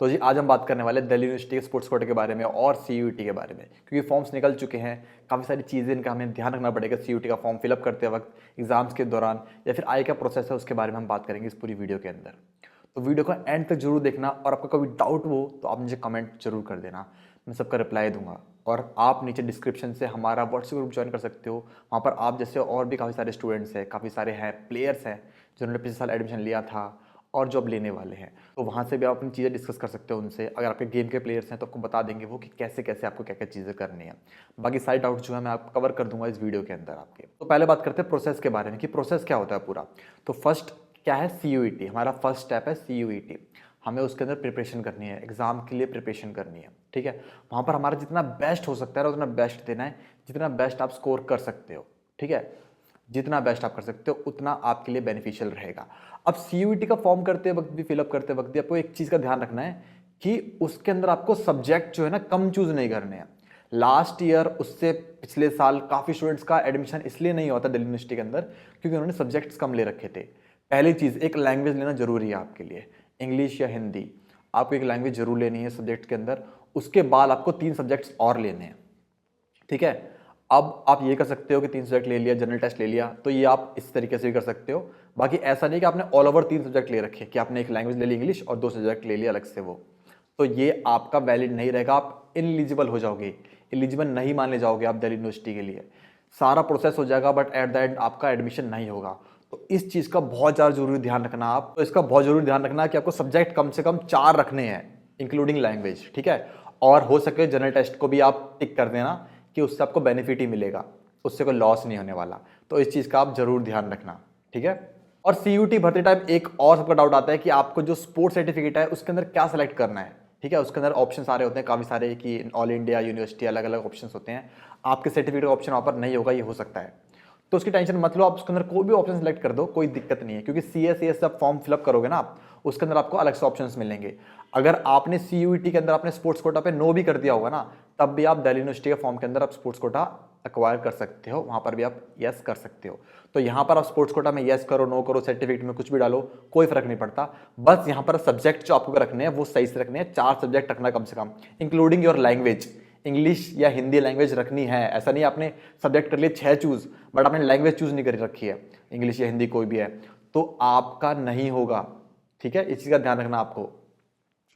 तो जी आज हम बात करने वाले हैं दिल्ली यूनिवर्सिटी के स्पोर्ट्स कोटे के बारे में और सीयूईटी के बारे में, क्योंकि फॉर्म्स निकल चुके हैं। काफ़ी सारी चीज़ें इनका हमें ध्यान रखना पड़ेगा सीयूईटी का फॉर्म फिलअप करते वक्त, एग्जाम्स के दौरान, या फिर आगे का प्रोसेस है उसके बारे में हम बात करेंगे इस पूरी वीडियो के अंदर। तो वीडियो को एंड तक जरूर देखना, और आपका कोई डाउट हो तो आप मुझे कमेंट जरूर कर देना, मैं सबका रिप्लाई दूंगा। और आप नीचे डिस्क्रिप्शन से हमारा व्हाट्सएप ग्रुप ज्वाइन कर सकते हो। वहाँ पर आप जैसे और भी काफ़ी सारे स्टूडेंट्स हैं, काफ़ी सारे हैं प्लेयर्स हैं जिन्होंने पिछले साल एडमिशन लिया था और जॉब लेने वाले हैं। तो वहाँ से भी आप अपनी चीज़ें डिस्कस कर सकते हो उनसे। अगर आपके गेम के प्लेयर्स हैं तो आपको बता देंगे वो कि कैसे कैसे आपको क्या क्या चीज़ें करनी है। बाकी सारे डाउट्स जो है मैं आप कवर कर दूंगा इस वीडियो के अंदर आपके। तो पहले बात करते हैं प्रोसेस के बारे में कि प्रोसेस क्या होता है पूरा। तो फर्स्ट क्या है, सीयूईटी। हमारा फर्स्ट स्टेप है सीयूईटी। हमें उसके अंदर प्रिपरेशन करनी है, एग्जाम के लिए प्रिपरेशन करनी है, ठीक है। वहाँ पर हमारा जितना बेस्ट हो सकता है उतना बेस्ट देना है, जितना बेस्ट आप स्कोर कर सकते हो, ठीक है। जितना बेस्ट आप कर सकते हो उतना आपके लिए बेनिफिशियल रहेगा। अब सीयूईटी का फॉर्म करते वक्त भी, फिलअप करते वक्त भी आपको एक चीज़ का ध्यान रखना है कि उसके अंदर आपको सब्जेक्ट जो है ना कम चूज नहीं करने हैं। लास्ट ईयर, उससे पिछले साल काफ़ी स्टूडेंट्स का एडमिशन इसलिए नहीं होता दिल्ली यूनिवर्सिटी के अंदर क्योंकि उन्होंने सब्जेक्ट्स कम ले रखे थे। पहली चीज़, एक लैंग्वेज लेना जरूरी है आपके लिए, इंग्लिश या हिंदी। आपको एक लैंग्वेज जरूर लेनी है सब्जेक्ट के अंदर। उसके बाद आपको 3 सब्जेक्ट्स और लेने हैं, ठीक है। अब आप ये कर सकते हो कि 3 सब्जेक्ट ले लिया, जनरल टेस्ट ले लिया, तो ये आप इस तरीके से भी कर सकते हो। बाकी ऐसा नहीं कि आपने ऑल ओवर 3 सब्जेक्ट ले रखे, कि आपने एक लैंग्वेज ले ली इंग्लिश और 2 सब्जेक्ट ले लिया अलग से, वो तो ये आपका वैलिड नहीं रहेगा। आप इनएलिजिबल हो जाओगे, एलिजिबल नहीं माने जाओगे आप दिल्ली यूनिवर्सिटी के लिए। सारा प्रोसेस हो जाएगा बट एट द एंड आपका एडमिशन नहीं होगा। तो इस चीज़ का बहुत ज़्यादा जरूरी ध्यान रखना आप। तो इसका बहुत जरूरी ध्यान रखना कि आपको सब्जेक्ट कम से कम 4 रखने हैं इंक्लूडिंग लैंग्वेज, ठीक है। और हो सके जनरल टेस्ट को भी आप टिक कर देना कि उससे आपको बेनिफिट ही मिलेगा, उससे कोई लॉस नहीं होने वाला। तो इस चीज़ का आप जरूर ध्यान रखना, ठीक है। और सीयूटी भरते टाइम एक और सबका डाउट आता है कि आपको जो स्पोर्ट्स सर्टिफिकेट है उसके अंदर क्या सेलेक्ट करना है, ठीक है। उसके अंदर ऑप्शन सारे होते हैं, काफ़ी सारे, कि ऑल इंडिया यूनिवर्सिटी, अलग अलग ऑप्शन होते हैं। आपके सर्टिफिकेट का ऑप्शन वहाँ पर नहीं होगा, ये हो सकता है। तो उसकी टेंशन मत लो, आप उसके अंदर कोई भी ऑप्शन सेलेक्ट कर दो, कोई दिक्कत नहीं है। क्योंकि सीएसएस जब फॉर्म फिलअप करोगे ना आप, उसके अंदर आपको अलग से ऑप्शंस मिलेंगे। अगर आपने सीयूईटी के अंदर आपने स्पोर्ट्स कोटा पे नो भी कर दिया होगा ना, तब भी आप दिल्ली यूनिवर्सिटी के फॉर्म के अंदर आप स्पोर्ट्स कोटा एक्वायर कर सकते हो, वहां पर भी आप यस कर सकते हो। तो यहां पर आप स्पोर्ट्स कोटा में यस करो, नो करो, सर्टिफिकेट में कुछ भी डालो, कोई फर्क नहीं पड़ता। बस यहां पर सब्जेक्ट जो आपको रखने हैं वो सही से रखने हैं। 4 सब्जेक्ट रखना कम से कम, इंक्लूडिंग योर लैंग्वेज। इंग्लिश या हिंदी लैंग्वेज रखनी है। ऐसा नहीं आपने सब्जेक्ट कर लिए 6 चूज बट आपने लैंग्वेज चूज नहीं कर रखी है, इंग्लिश या हिंदी कोई भी है, तो आपका नहीं होगा, ठीक है। इस चीज का ध्यान रखना आपको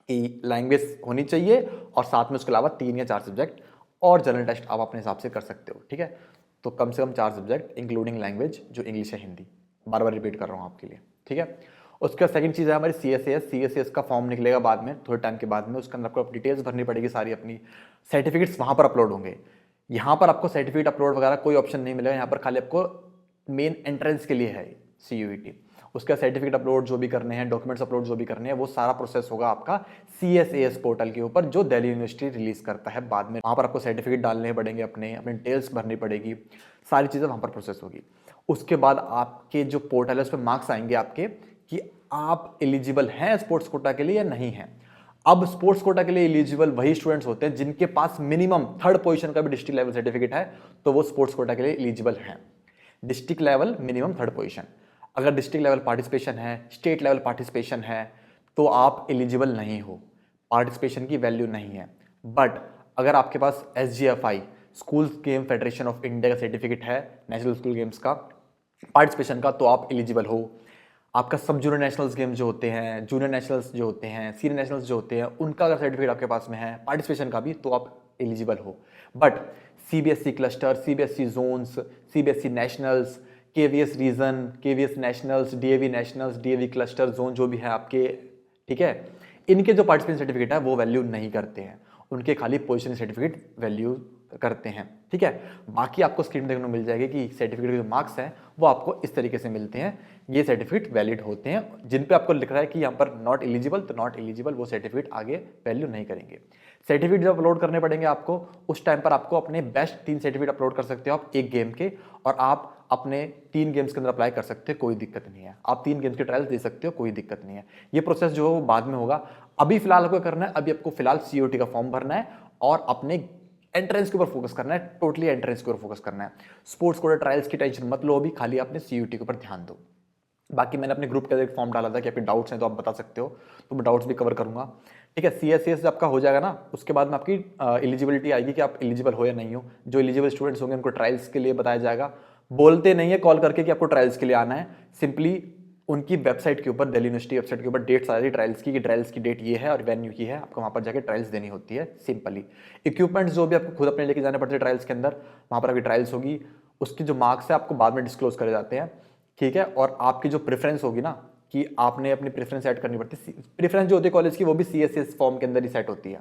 कि लैंग्वेज होनी चाहिए और साथ में उसके अलावा 3 या 4 सब्जेक्ट, और जनरल टेस्ट आप अपने हिसाब से कर सकते हो, ठीक है। तो कम से कम 4 सब्जेक्ट इंक्लूडिंग लैंग्वेज, जो इंग्लिश या हिंदी, बार बार रिपीट कर रहा हूँ आपके लिए, ठीक है। उसके बाद सेकंड चीज़ है हमारी सीएसएस का फॉर्म निकलेगा बाद में, थोड़े टाइम के बाद में। उसके अंदर आपको डिटेल्स भरनी पड़ेगी सारी अपनी, सर्टिफिकेट्स वहाँ पर अपलोड होंगे। यहाँ पर आपको सर्टिफिकेट अपलोड वगैरह कोई ऑप्शन नहीं मिलेगा, यहाँ पर खाली आपको मेन एंट्रेंस के लिए है सीयूईटी। उसका सर्टिफिकेट अपलोड जो भी करने हैं, डॉक्यूमेंट्स अपलोड जो भी करने हैं, वो सारा प्रोसेस होगा आपका सीएसएस पोर्टल के ऊपर, जो दिल्ली यूनिवर्सिटी रिलीज करता है बाद में। वहाँ पर आपको सर्टिफिकेट डालने पड़ेंगे, अपने अपने डिटेल्स भरनी पड़ेगी, सारी चीज़ें वहाँ पर प्रोसेस होगी। उसके बाद आपके जो पोर्टल है उस पर मार्क्स आएंगे आपके कि आप एलिजिबल हैं स्पोर्ट्स कोटा के लिए या नहीं है। अब स्पोर्ट्स कोटा के लिए एलिजिबल वही स्टूडेंट्स होते हैं जिनके पास मिनिमम 3rd पोजीशन का भी डिस्ट्रिक्ट लेवल सर्टिफिकेट है, तो वो स्पोर्ट्स कोटा के लिए एलिजिबल हैं। District level minimum 3rd position. अगर डिस्ट्रिक्ट लेवल पार्टिसिपेशन है, स्टेट लेवल पार्टिसिपेशन है, तो आप एलिजिबल नहीं हो, पार्टिसिपेशन की वैल्यू नहीं है। बट अगर आपके पास SGFI, school game federation of India का सर्टिफिकेट है, नेशनल स्कूल गेम्स का पार्टिसिपेशन का, तो आप एलिजिबल हो। आपका सब जूनियर नेशनल्स गेम जो होते हैं, जूनियर नेशनल्स जो होते हैं, सीनियर नेशनल्स जो होते हैं, उनका अगर सर्टिफिकेट आपके पास में है पार्टिसिपेशन का भी, तो आप एलिजिबल हो। But CBSE cluster, CBSE zones, CBSE nationals, KVS region, KVS nationals, DAV nationals, DAV cluster zone जो भी है आपके, ठीक है, इनके जो पार्टिसिपेशन सर्टिफिकेट है वो वैल्यू नहीं करते हैं, उनके खाली पोजीशन सर्टिफिकेट वैल्यू करते हैं, ठीक है। बाकी आपको स्क्रीन देखने को मिल जाएगी कि सर्टिफिकेट के जो मार्क्स हैं वो आपको इस तरीके से मिलते हैं, ये सर्टिफिकेट वैलिड होते हैं। जिन पे आपको लिख रहा है कि यहाँ पर नॉट एलिजिबल, तो नॉट एलिजिबल, वो सर्टिफिकेट आगे वैल्यू नहीं करेंगे। सर्टिफिकेट जब अपलोड करने पड़ेंगे आपको, उस टाइम पर आपको अपने बेस्ट 3 सर्टिफिकेट अपलोड कर सकते हो आप एक गेम के, और आप अपने 3 गेम्स के अंदर अप्लाई कर सकते हो, कोई दिक्कत नहीं है। आप 3 गेम्स के ट्रायल्स दे सकते हो, कोई दिक्कत नहीं है। ये प्रोसेस जो है वो बाद में होगा, अभी फिलहाल आपको करना है, अभी आपको फिलहाल सीओटी का फॉर्म भरना है और अपने एंट्रेंस के ऊपर फोकस करना है, टोटली एंट्रेंस के ऊपर फोकस करना है। स्पोर्ट्स कोटा ट्रायल्स की टेंशन मत लो, अभी खाली अपने सीयूटी के ऊपर ध्यान दो। बाकी मैंने अपने ग्रुप के अंदर एक फॉर्म डाला था कि आपके डाउट्स हैं तो आप बता सकते हो, तो मैं डाउट्स भी कवर करूंगा। ठीक है। CSCS आपका हो जाएगा ना, उसके बाद में आपकी एलिजिबिलिटी आएगी कि आप एलिजिबल हो या नहीं हो। जो एलिजिबल स्टूडेंट्स होंगे उनको ट्रायल्स के लिए बताया जाएगा। बोलते नहीं है कॉल करके कि आपको ट्रायल्स के लिए आना है, सिंपली उनकी वेबसाइट के ऊपर, दिल्ली यूनिवर्सिटी वेबसाइट के ऊपर डेट्स आ रही है ट्रायल्स की, कि ट्रायल्स की डेट ये है और वेन्यू की है, आपको वहाँ पर जाकर ट्रायल्स देनी होती है सिंपली। इक्विपमेंट्स जो भी आपको खुद अपने लेके जाने पड़ते हैं ट्रायल्स के अंदर, वहाँ पर आपकी ट्रायल्स होगी, उसकी जो मार्क्स है आपको बाद में डिस्क्लोज करे जाते हैं, ठीक है। और आपकी जो प्रेफरेंस होगी ना, कि आपने अपनी प्रेफरेंस सेट करनी पड़ती है। प्रेफरेंस जो होती है कॉलेज की वो भी CSS फॉर्म के अंदर ही सेट होती है,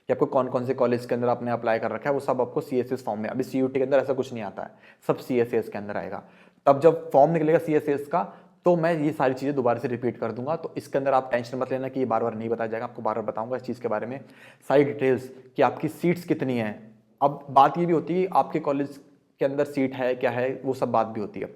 कि आपको कौन कौन से कॉलेज के अंदर आपने अप्लाई कर रखा है, वो सब आपको CSS फॉर्म में, अभी CUT के अंदर ऐसा कुछ नहीं आता है, सब CSS के अंदर आएगा। तब जब फॉर्म निकलेगा CSS का, तो मैं ये सारी चीज़ें दोबारा से रिपीट कर दूंगा, तो इसके अंदर आप टेंशन मत लेना कि ये बार बार नहीं बताया जाएगा, आपको बार बार बताऊंगा इस चीज़ के बारे में, सारी डिटेल्स, कि आपकी सीट्स कितनी हैं। अब बात ये भी होती है आपके कॉलेज के अंदर सीट है क्या है, वो सब बात भी होती है।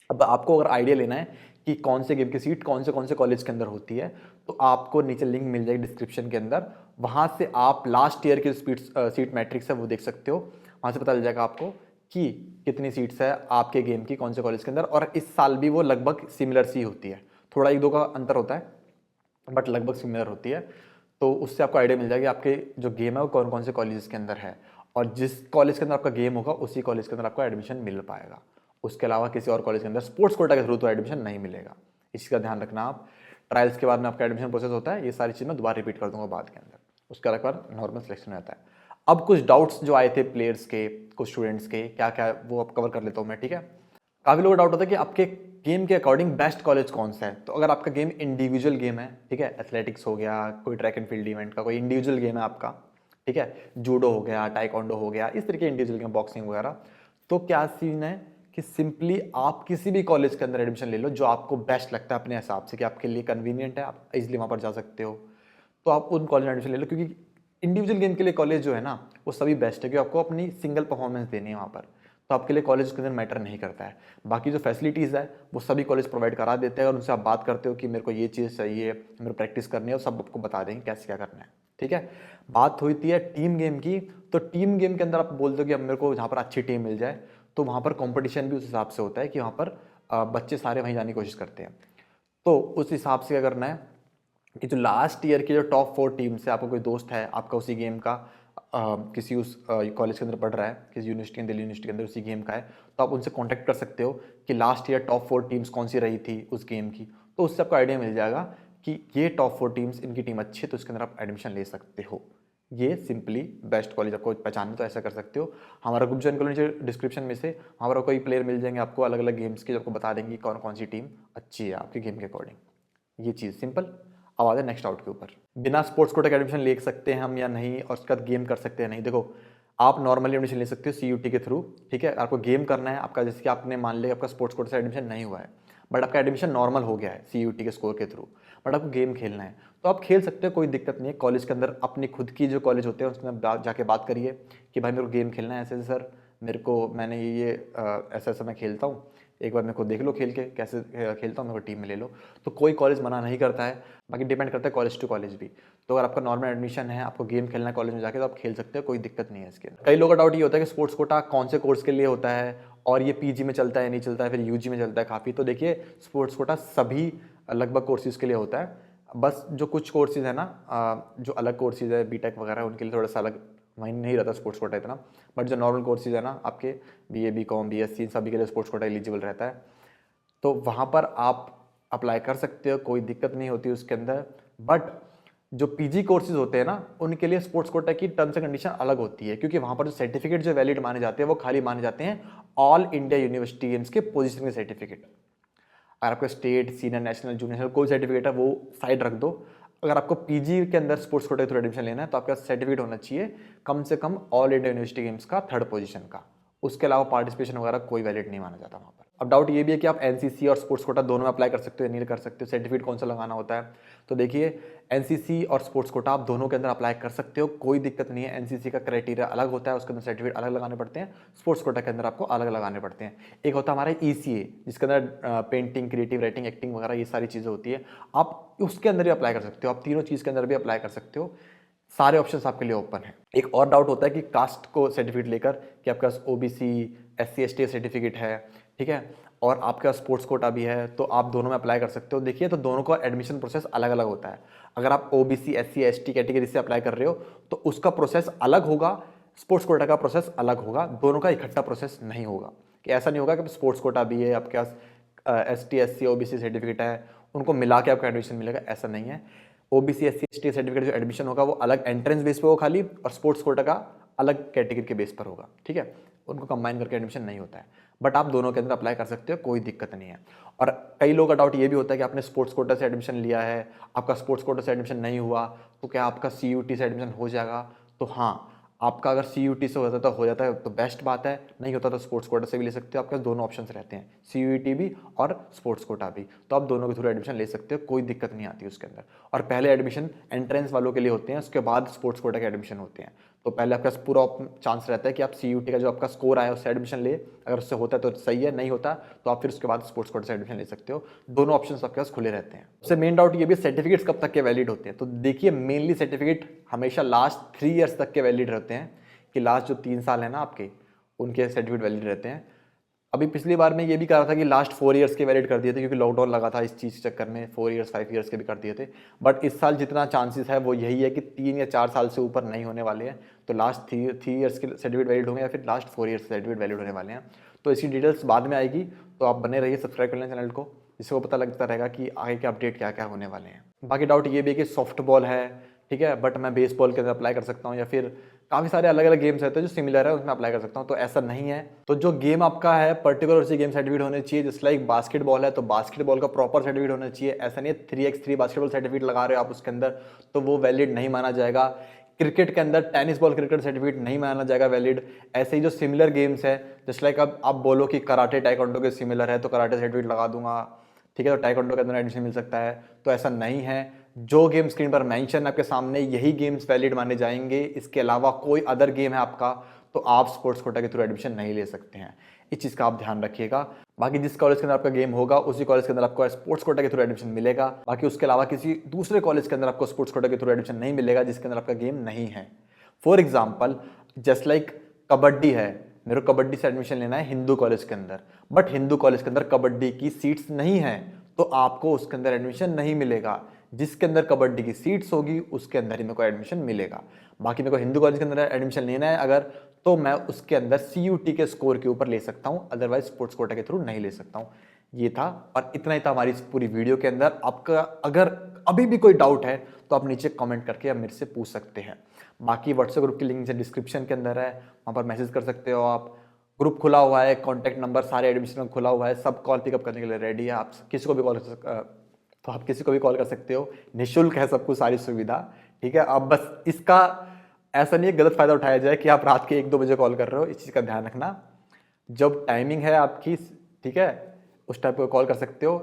अब आपको अगर आइडिया लेना है कि कौन से गेम की सीट कौन से कॉलेज के अंदर होती है, तो आपको नीचे लिंक मिल जाएगी डिस्क्रिप्शन के अंदर, वहाँ से आप लास्ट ईयर की सीट मैट्रिक्स है वो देख सकते हो। वहाँ से पता चल जाएगा आपको कि कितनी सीट्स है आपके गेम की कौन से कॉलेज के अंदर, और इस साल भी वो लगभग सिमिलर सी होती है, थोड़ा एक दो का अंतर होता है बट लगभग सिमिलर होती है। तो उससे आपको आइडिया मिल जाएगा आपके जो गेम है वो कौन कौन से कॉलेज के अंदर है, और जिस कॉलेज के अंदर आपका गेम होगा उसी कॉलेज के अंदर आपको एडमिशन मिल पाएगा। उसके अलावा किसी और कॉलेज के अंदर स्पोर्ट्स कोटा के थ्रू तो एडमिशन नहीं मिलेगा, इसका ध्यान रखना आप। ट्रायल्स के बाद में आपका एडमिशन प्रोसेस होता है, ये सारी चीज़ मैं दोबारा रिपीट कर दूंगा बाद के अंदर, उसके बाद नॉर्मल सिलेक्शन रहता है। अब कुछ डाउट्स जो आए थे प्लेयर्स के, कुछ स्टूडेंट्स के, क्या क्या वो अब कवर कर लेता हूँ मैं, ठीक है। काफ़ी लोगों को डाउट होता है कि आपके गेम के अकॉर्डिंग बेस्ट कॉलेज कौन सा है। तो अगर आपका गेम इंडिविजुअल गेम है, ठीक है, एथलेटिक्स हो गया, कोई ट्रैक एंड फील्ड इवेंट का कोई इंडिविजुअल गेम है आपका, ठीक है, जूडो हो गया, टाइकोंडो हो गया, इस तरीके इंडिविजुअल गेम, बॉक्सिंग वगैरह, तो क्या सीन है कि सिंपली आप किसी भी कॉलेज के अंदर एडमिशन ले लो जो आपको बेस्ट लगता है अपने हिसाब से, कि आपके लिए कन्वीनियंट है, आप इजिली वहाँ पर जा सकते हो, तो आप उन कॉलेज में एडमिशन ले लो। क्योंकि इंडिविजुअल गेम के लिए कॉलेज जो है ना वो सभी बेस्ट है, क्योंकि आपको अपनी सिंगल परफॉर्मेंस देनी है वहाँ पर, तो आपके लिए कॉलेज के अंदर मैटर नहीं करता है। बाकी जो फैसिलिटीज़ है वो सभी कॉलेज प्रोवाइड करा देते हैं, और उनसे आप बात करते हो कि मेरे को ये चीज़ चाहिए, मेरे को प्रैक्टिस करनी है, और सब आपको बता देंगे कैसे क्या करना है, ठीक है। बात होती है टीम गेम की, तो टीम गेम के अंदर आप बोलते हो कि अब मेरे को जहाँ पर अच्छी टीम मिल जाए, तो वहाँ पर कॉम्पिटिशन भी उस हिसाब से होता है कि वहाँ पर बच्चे सारे वहीं जाने की कोशिश करते हैं। तो उस हिसाब से क्या करना है कि जो लास्ट ईयर की जो टॉप 4 टीम से, आपका कोई दोस्त है आपका उसी गेम का, किसी उस कॉलेज के अंदर पढ़ रहा है, किसी यूनिवर्सिटी के अंदर, दिल्ली यूनिवर्सिटी के अंदर उसी गेम का है, तो आप उनसे कांटेक्ट कर सकते हो कि लास्ट ईयर टॉप 4 टीम्स कौन सी रही थी उस गेम की, तो उससे आपको आइडिया मिल जाएगा कि ये टॉप 4 टीम्स, इनकी टीम अच्छी है, तो इसके अंदर आप एडमिशन ले सकते हो। ये सिंपली बेस्ट कॉलेज आपको पहचानना, तो ऐसा कर सकते हो। हमारा ग्रुप ज्वाइन कर लो नीचे डिस्क्रिप्शन में से, हमारा कोई प्लेयर मिल जाएंगे आपको अलग अलग गेम्स के, जो आपको बता देंगे कौन कौन सी टीम अच्छी है आपके गेम के अकॉर्डिंग। ये चीज़ सिंपल। अब आते हैं नेक्स्ट आउट के ऊपर, बिना स्पोर्ट्स कोटा के एडमिशन ले सकते हैं हम या नहीं, और उसके बाद गेम कर सकते हैं नहीं। देखो, आप नॉर्मली एडमिशन ले सकते हो CUT के थ्रू, ठीक है। आपको गेम करना है आपका, जैसे कि आपने मान लिया आपका स्पोर्ट्स कोटा से एडमिशन नहीं हुआ है, बट आपका एडमिशन नॉर्मल हो गया है CUT के स्कोर के थ्रू, बट आपको गेम खेलना है, तो आप खेल सकते हो, कोई दिक्कत नहीं है। कॉलेज के अंदर अपनी खुद की जो कॉलेज होते हैं उसमें जाके बात करिए कि भाई मेरे को गेम खेलना है ऐसे सर, मेरे को मैंने ये ऐसा ऐसा मैं खेलता हूँ, एक बार मेरे को देख लो खेल के कैसे खेलता हूँ, मेरे को टीम में ले लो, तो कोई कॉलेज मना नहीं करता है। बाकी डिपेंड करता है कॉलेज टू कॉलेज भी। तो अगर आपका नॉर्मल एडमिशन है, आपको गेम खेलना है कॉलेज में जाके, तो आप खेल सकते हो, कोई दिक्कत नहीं है इसके अंदर। कई लोगों का डाउट ये होता है कि स्पोर्ट्स कोटा कौन से कोर्स के लिए होता है, और ये PG में चलता है नहीं चलता है, फिर UG में चलता है काफ़ी। तो देखिए, स्पोर्ट्स कोटा सभी लगभग कोर्सेज के लिए होता है, बस जो कुछ कोर्सेज है ना, जो अलग कोर्सेज है BTech वगैरह, उनके लिए थोड़ा सा अलग वहीं नहीं रहता स्पोर्ट्स कोटा इतना, बट जो नॉर्मल कोर्सेज है ना आपके BA BCom BSc, सभी के लिए स्पोर्ट्स कोटा एलिजिबल रहता है, तो वहाँ पर आप अप्लाई कर सकते हो, कोई दिक्कत नहीं होती उसके अंदर। बट जो PG कोर्सेज होते हैं ना, उनके लिए स्पोर्ट्स कोटा की टर्म्स एंड कंडीशन अलग होती है, क्योंकि वहाँ पर जो सर्टिफिकेट जो वैलिड माने जाते हैं वो खाली माने जाते हैं ऑल इंडिया यूनिवर्सिटी गेम्स के पोजीशन के सर्टिफिकेट। अगर आपका स्टेट, सीनियर, नेशनल, जूनियर कोई सर्टिफिकेट है वो साइड रख दो। अगर आपको PG के अंदर स्पोर्ट्स कोटा के थ्रू एडमिशन लेना है, तो आपका सर्टिफिकेट होना चाहिए कम से come all India university games का 3rd पोजीशन का, उसके अलावा पार्टिसिपेशन वगैरह कोई वैलिड नहीं माना जाता वहाँ पर। अब डाउट ये भी है कि आप NCC और स्पोर्ट्स कोटा दोनों में अप्लाई कर सकते हो या नहीं कर सकते हो, सर्टिफिकेट कौन सा लगाना होता है। तो देखिए, NCC और स्पोर्ट्स कोटा आप दोनों के अंदर अप्लाई कर सकते हो, कोई दिक्कत नहीं है। NCC का क्राइटेरिया अलग होता है, उसके अंदर सर्टिफिकेट अलग लगाने पड़ते हैं, स्पोर्ट्स कोटा के अंदर आपको अलग लगाने पड़ते हैं। एक होता है हमारा ECA, जिसके अंदर पेंटिंग, क्रिएटिव राइटिंग, एक्टिंग वगैरह ये सारी चीज़ें होती है, आप उसके अंदर भी अप्लाई कर सकते हो, आप तीनों चीज़ के अंदर भी अप्लाई कर सकते हो, सारे ऑप्शंस आपके लिए ओपन है। एक और डाउट होता है कि कास्ट को सर्टिफिकेट लेकर कि आपके पास OBC SC ST सर्टिफिकेट है, ठीक है, और आपके पास स्पोर्ट्स कोटा भी है, तो आप दोनों में अप्लाई कर सकते हो। देखिए, तो दोनों का एडमिशन प्रोसेस अलग अलग होता है। अगर आप ओबीसी एससी एसटी कैटेगरी से अप्लाई कर रहे हो तो उसका प्रोसेस अलग होगा, स्पोर्ट्स कोटा का प्रोसेस अलग होगा, दोनों का इकट्ठा प्रोसेस नहीं होगा। कि ऐसा नहीं होगा कि स्पोर्ट्स कोटा भी है, आपके पास एसटी एससी ओबीसी सर्टिफिकेट है, उनको मिला के आपको एडमिशन मिलेगा, ऐसा नहीं है। ओबीसी एससी एसटी सर्टिफिकेट जो एडमिशन होगा वो अलग एंट्रेंस बेस पे होगा खाली, और स्पोर्ट्स कोटा का अलग कैटेगरी के बेस पर होगा, ठीक है। उनको कंबाइन करके एडमिशन नहीं होता है, बट आप दोनों के अंदर अप्लाई कर सकते हो, कोई दिक्कत नहीं है। और कई लोगों का डाउट ये भी होता है कि आपने स्पोर्ट्स कोटा से एडमिशन लिया है, आपका स्पोर्ट्स कोटा से एडमिशन नहीं हुआ, तो क्या आपका सीयूटी से एडमिशन हो जाएगा? तो हाँ, आपका अगर सीयूटी से हो जाता है तो बेस्ट बात है, नहीं होता तो स्पोर्ट्स कोटा से भी ले सकते हो। आपके पास दोनों ऑप्शंस रहते हैं, सीयूटी भी और स्पोर्ट्स कोटा भी, तो आप दोनों के थ्रू एडमिशन ले सकते हो, कोई दिक्कत नहीं आती उसके अंदर। और पहले एडमिशन एंट्रेंस वालों के लिए होते हैं, उसके बाद स्पोर्ट्स कोटा के एडमिशन होते हैं। तो पहले आपके पास पूरा चांस रहता है कि आप सीयूटी का जो आपका स्कोर आया उससे एडमिशन ले, अगर उससे होता है तो सही है, नहीं होता तो आप फिर उसके बाद स्पोर्ट्स कोटा से एडमिशन ले सकते हो। दोनों ऑप्शंस आपके पास खुले रहते हैं। सबसे मेन डाउट ये भी, सर्टिफिकेट्स कब तक के वैलिड होते हैं? तो देखिए, मेनली सर्टिफिकेट हमेशा लास्ट 3 ईयर्स तक के वैलिड रहते हैं, कि लास्ट जो 3 साल है ना आपके, उनके सर्टिफिकेट वैलिड रहते हैं। अभी पिछली बार में ये भी कहा था कि लास्ट 4 ईयर्स के वैलिड कर दिए थे, क्योंकि लॉकडाउन लगा था, इस चीज़ के चक्कर में 4 ईयर्स 5 ईयर्स के भी कर दिए थे। बट इस साल जितना चांसेस है वो यही है कि 3 या 4 साल से ऊपर नहीं होने वाले हैं। तो लास्ट 3 ईयर्स के सर्टिफिकेट वैलिड होंगे या फिर लास्ट 4 ईयर्स के सर्टिफिकेट वैलिड होने वाले हैं। तो इसकी डिटेल्स बाद में आएगी, तो आप बने रहिए, सब्सक्राइब कर लें चैनल को, जिसको पता लगता रहेगा कि आगे के अपडेट क्या क्या होने वाले हैं। बाकी डाउट ये भी है कि सॉफ्ट बॉल है, ठीक है, बट मैं बेसबॉल के अंदर अप्लाई कर सकता हूँ, या फिर काफ़ी सारे अलग अलग गेम्स रहते हैं जो सिमिलर है, उसमें अप्लाई कर सकता हूँ। तो ऐसा नहीं है। तो जो गेम आपका है पर्टिकुलर उसी गेम सर्टिफिकेट होने चाहिए। जस्ट लाइक बास्केटबॉल है तो बास्केटबॉल का प्रॉपर सर्टिफिकेट होना चाहिए। ऐसा नहीं है 3x3 बास्केटबॉल सर्टिफिकेट लगा रहे हो आप उसके अंदर, तो वो वैलिड नहीं माना जाएगा। क्रिकेट के अंदर टेनिस बॉल क्रिकेट सर्टिफिकेट नहीं माना जाएगा वैलिड। ऐसे ही जो सिमिलर गेम्स है, जस्ट लाइक अब आप बोलो कि कराटे टाइकोंडो के सिमिलर है तो कराटे सर्टिफिकेट लगा दूंगा, ठीक है, तो टाइकोंडो के अंदर एडमिशन मिल सकता है। तो ऐसा नहीं है। जो गेम स्क्रीन पर मेंशन आपके सामने, यही गेम्स वैलिड माने जाएंगे। इसके अलावा कोई अदर गेम है आपका तो आप स्पोर्ट्स कोटा के थ्रू एडमिशन नहीं ले सकते हैं। इस चीज़ का आप ध्यान रखिएगा। बाकी जिस कॉलेज के अंदर आपका गेम होगा उसी कॉलेज के अंदर आपको स्पोर्ट्स कोटा के थ्रू एडमिशन मिलेगा। बाकी उसके अलावा किसी दूसरे कॉलेज के अंदर आपको स्पोर्ट्स कोटा के थ्रू एडमिशन नहीं मिलेगा जिसके अंदर आपका गेम नहीं है। For example, just like kabaddi है, मेरे को कबड्डी से एडमिशन लेना है हिंदू कॉलेज के अंदर, बट हिंदू कॉलेज के अंदर कबड्डी की सीट्स नहीं है, तो आपको उसके अंदर एडमिशन नहीं मिलेगा। जिसके अंदर कबड्डी की सीट्स होगी उसके अंदर ही मेरे को एडमिशन मिलेगा। बाकी मेरे को हिंदू कॉलेज के अंदर एडमिशन लेना है अगर, तो मैं उसके अंदर सीयूटी के स्कोर के ऊपर ले सकता हूँ, अदरवाइज स्पोर्ट्स कोटा के थ्रू नहीं ले सकता हूँ। ये था, और इतना ही था हमारी इस पूरी वीडियो के अंदर। आपका अगर अभी भी कोई डाउट है तो आप नीचे कमेंट करके आप मेरे से पूछ सकते हैं। बाकी व्हाट्सएप ग्रुप की लिंक डिस्क्रिप्शन के अंदर है, वहाँ पर मैसेज कर सकते हो आप। ग्रुप खुला हुआ है, कॉन्टैक्ट नंबर सारे एडमिशन में खुला हुआ है, सब कॉल पिकअप करने के लिए रेडी है। आप किसी को भी कॉल तो आप किसी को भी कॉल कर सकते हो, निःशुल्क है सब कुछ, सारी सुविधा, ठीक है। अब बस इसका ऐसा नहीं है गलत फायदा उठाया जाए कि आप रात के 1-2 बजे कॉल कर रहे हो, इस चीज़ का ध्यान रखना। जब टाइमिंग है आपकी, ठीक है, उस टाइप को कॉल कर सकते हो।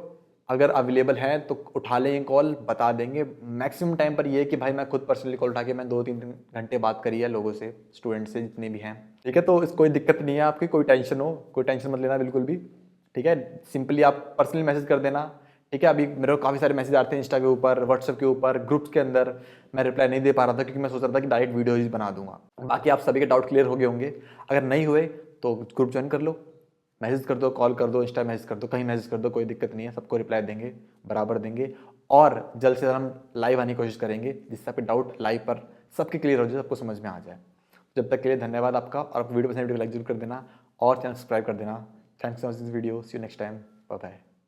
अगर अवेलेबल है तो उठा लेंगे कॉल, बता देंगे। मैक्सिमम टाइम पर ये है कि भाई मैं खुद पर्सनली कॉल उठा के मैं 2-3 घंटे बात करी है लोगों से, स्टूडेंट से जितने भी हैं, ठीक है। तो इस कोई दिक्कत नहीं है आपकी, कोई टेंशन मत लेना बिल्कुल भी, ठीक है। सिंपली आप पर्सनली मैसेज कर देना, ठीक है। अभी मेरे को काफ़ी सारे मैसेज आते हैं इंस्टा के ऊपर, व्हाट्सएप के ऊपर, ग्रुप्स के अंदर। मैं रिप्लाई नहीं दे पा रहा था क्योंकि मैं सोच रहा था कि डायरेक्ट वीडियो ही बना दूंगा। बाकी आप सभी के डाउट क्लियर हो गए होंगे। अगर नहीं हुए तो ग्रुप ज्वाइन कर लो, मैसेज कर दो, कॉल कर दो, इंस्टा मैसेज कर दो, कहीं मैसेज कर दो, कोई दिक्कत नहीं है, सबको रिप्लाई देंगे, बराबर देंगे। और जल्द से जल्द हम लाइव आने की कोशिश करेंगे जिससे आपके डाउट लाइव पर सबके क्लियर हो जाए, सबको समझ में आ जाए। जब तक के लिए धन्यवाद आपका, और वीडियो पसंद वीडियो को लाइक जरूर कर देना और चैनल सब्सक्राइब कर देना। Thanks for this video, see you next time, bye bye.